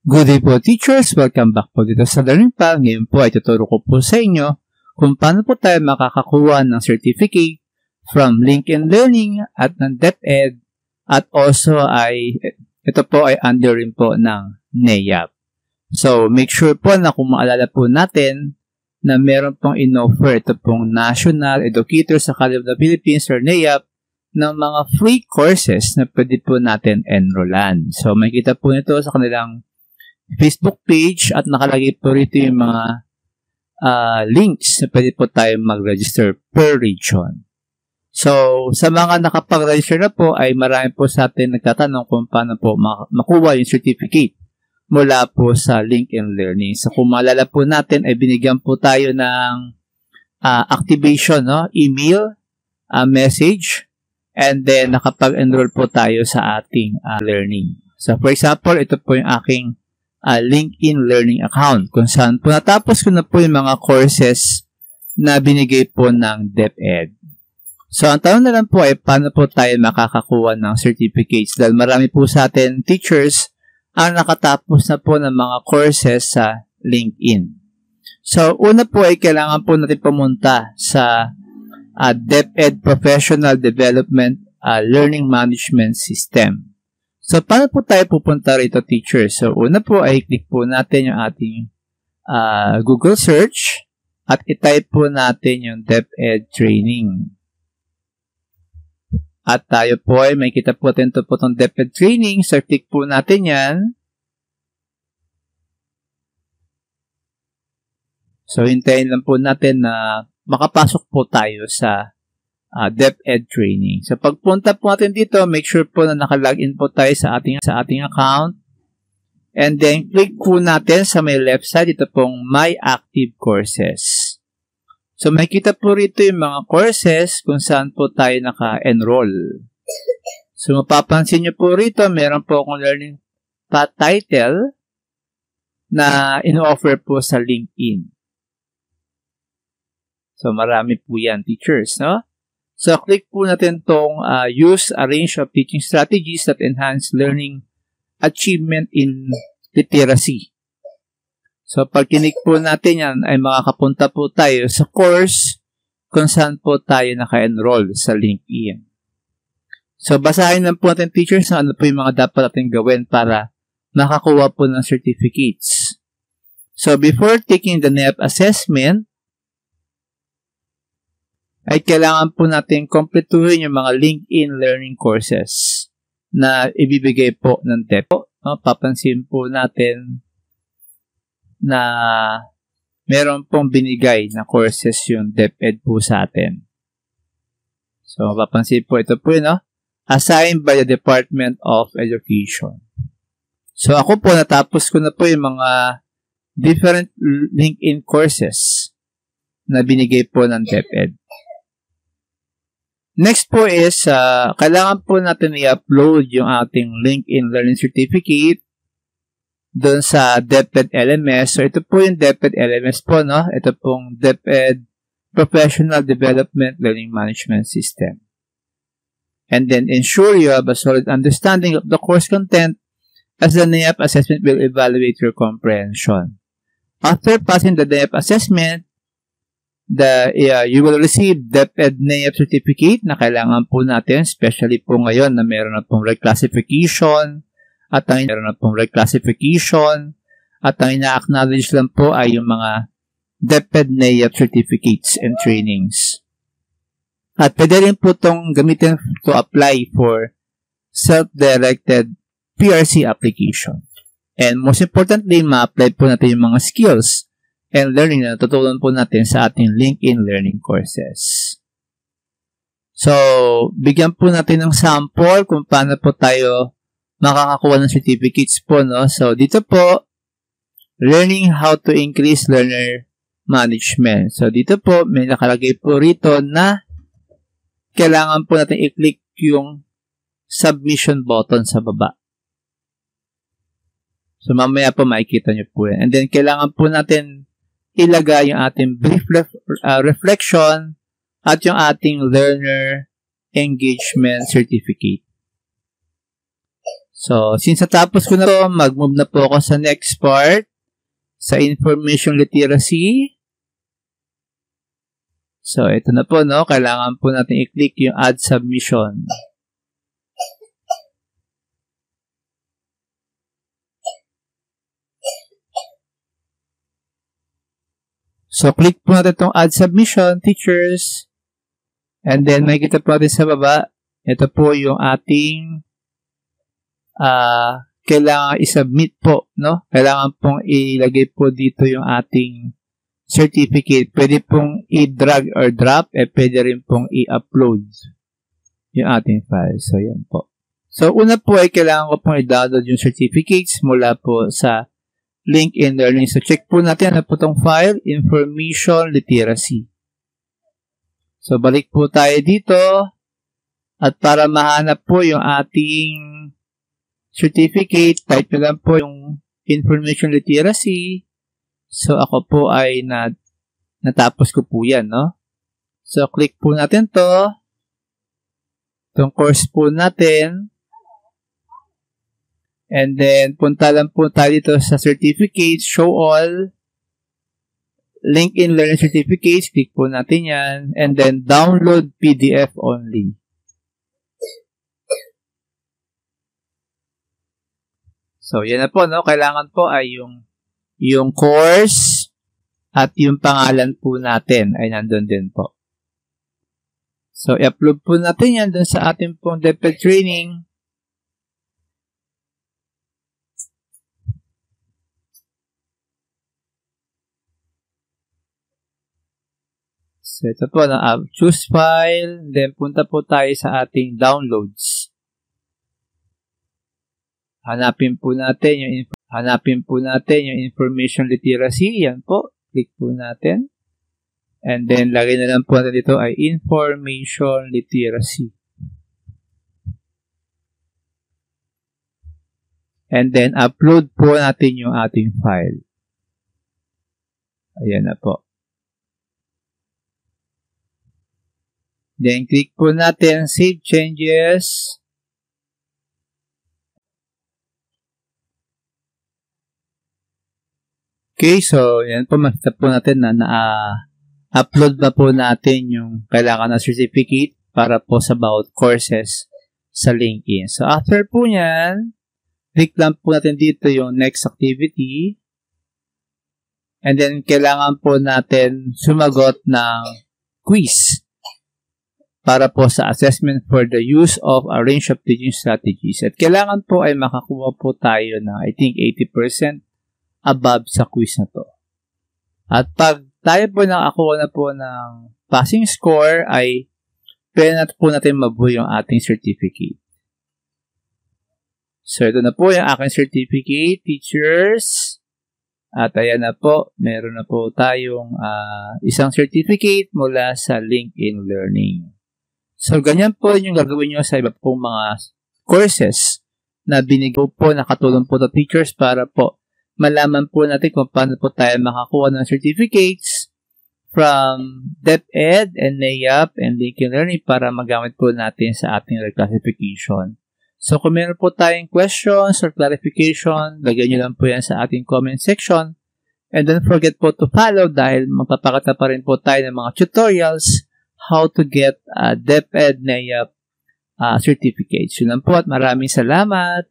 Good day po teachers, welcome back po dito sa Learning Pal. Ngayon po ay tuturo ko po sa inyo kung paano po tayo makakakuha ng certificate from LinkedIn Learning at ng DepEd at also ay ito po ay under rin po ng NAIAP. So make sure po na kung maalala po natin na meron pong in-offer ito pong National Educators Academy of the Philippines or NAIAP ng mga free courses na pwede po natin enrollan. So makikita po nito sa kanilang Facebook page at nakalagay po rito yung mga links na pwede po tayo mag-register per region. So, sa mga nakapag-register na po ay marami po sa atin nagtatanong kung paano po makuha yung certificate mula po sa LinkedIn Learning. So, kung maalala po natin ay binigyan po tayo ng activation, no? Email, message, and then nakapag-enroll po tayo sa ating learning. So, for example, ito po yung aking LinkedIn Learning account kung saan po natapos ko na po yung mga courses na binigay po ng DepEd. So, ang tanong na lang po ay paano po tayo makakakuha ng certificates dahil marami po sa atin teachers ang nakatapos na po ng mga courses sa LinkedIn. So, una po ay kailangan po natin pumunta sa DepEd Professional Development Learning Management System. So, paano po tayo pupunta rito, teachers? So, una po ay click po natin yung ating Google search at itype po natin yung DepEd Training. At tayo po ay may kita po natin ito po itong DepEd Training. So, click po natin yan. So, hintayin lang po natin na makapasok po tayo sa DepEd Training. So, pagpunta po natin dito, make sure po na nakalagin po tayo sa ating account. And then, click po natin sa may left side, ito pong My Active Courses. So, makikita po rito yung mga courses kung saan po tayo naka-enroll. So, mapapansin nyo po rito, meron po akong learning path title na in-offer po sa LinkedIn. So, marami po yan, teachers, no? So, click po natin itong use a range of teaching strategies that enhance learning achievement in literacy. So, pag kinik po natin yan, ay makakapunta po tayo sa course kung saan po tayo naka-enroll sa LinkedIn. So, basahin lang po natin, teachers, na ano po yung mga dapat natin gawin para makakuha po ng certificates. So, before taking the NAIAP assessment, ay kailangan po natin kompletuhin yung mga LinkedIn Learning courses na ibibigay po ng DepEd. No? Papansin po natin na meron pong binigay na courses yung DepEd po sa atin. So, papansin po ito po yun, no? Assigned by the Department of Education. So, ako po natapos ko na po yung mga different LinkedIn courses na binigay po ng DepEd. Next po is, kailangan po natin i-upload yung ating LinkedIn Learning Certificate doon sa DepEd LMS. So, ito po yung DepEd LMS po, no? Ito pong DepEd Professional Development Learning Management System. And then, ensure you have a solid understanding of the course content as the NAIAP assessment will evaluate your comprehension. After passing the NAIAP assessment, you will receive DepEd NAIAP certificate na kailangan po natin, especially po ngayon na meron na pong reclassification at ang ina-acknowledge lang po ay yung mga DepEd NAIAP certificates and trainings. At pwede rin po itong gamitin to apply for self-directed PRC application. And most importantly, ma-apply po natin yung mga skills and learning na natutunan po natin sa ating LinkedIn Learning courses. So, bigyan po natin ng sample kung paano po tayo makakakuha ng certificates po, no? So, dito po, learning how to increase learner management. So, dito po, may nakalagay po rito na kailangan po natin i-click yung submission button sa baba. So, mamaya po makikita nyo po yan. And then, kailangan po natin ilagay yung ating brief reflection at yung ating learner engagement certificate. So, since natapos ko na to, mag-move na po ako sa next part, sa information literacy. So, ito na po, no? Kailangan po natin i-click yung add submission. So, click po natin itong add submission, teachers. And then, makikita po natin sa baba, ito po yung ating kailangan i-submit po, no? Kailangan pong ilagay po dito yung ating certificate. Pwede pong i-drag or drop, pwede rin pong i-upload yung ating file. So, yan po. So, una po ay kailangan ko pong i-download yung certificates mula po sa LinkedIn Learning. So, check po natin ano po itong file, Information Literacy. So, balik po tayo dito. At para mahanap po yung ating certificate, type nyo lang po yung Information Literacy. So, ako po ay natapos ko po yan, no? So, click po natin to. Itong course po natin. And then, punta lang po tayo dito sa Certificates, Show All. LinkedIn Learning Certificates, click po natin yan. And then, Download PDF only. So, yan na po, no? Kailangan po ay yung course at yung pangalan po natin ay nandun din po. So, i-upload po natin yan dun sa ating pong DepEd training. So, ito po, no? Choose file, then punta po tayo sa ating downloads. Hanapin po natin yung information literacy. Yan po. Click po natin. And then, lagay na lang po natin dito ay information literacy. And then, upload po natin yung ating file. Ayan na po. Then, click po natin Save Changes. Okay, so yan po, makita po natin na na-upload na po natin yung kailangan na certificate para po sa bawat courses sa LinkedIn. So, after po yan, click lang po natin dito yung next activity. And then, kailangan po natin sumagot ng quiz para po sa assessment for the use of a range of teaching strategies. At kailangan po ay makakuha po tayo ng, I think, 80% above sa quiz na to. At pag tayo po nakakuha na po ng passing score, ay pwede na po natin mabuo yung ating certificate. So, ito na po yung aking certificate, teachers. At ayan na po, meron na po tayong isang certificate mula sa LinkedIn Learning. So, ganyan po yung gagawin nyo sa iba pong mga courses na binigay po, nakatulong po sa teachers para po malaman po natin kung paano po tayo makakuha ng certificates from DepEd and NAIAP and LinkedIn Learning para magamit po natin sa ating reclassification. So, kung meron po tayong questions or clarification, lagyan nyo lang po yan sa ating comment section. And don't forget po to follow dahil magpapakita pa rin po tayo ng mga tutorials how to get DepEd NAIAP certificates. Yun lang po at maraming salamat.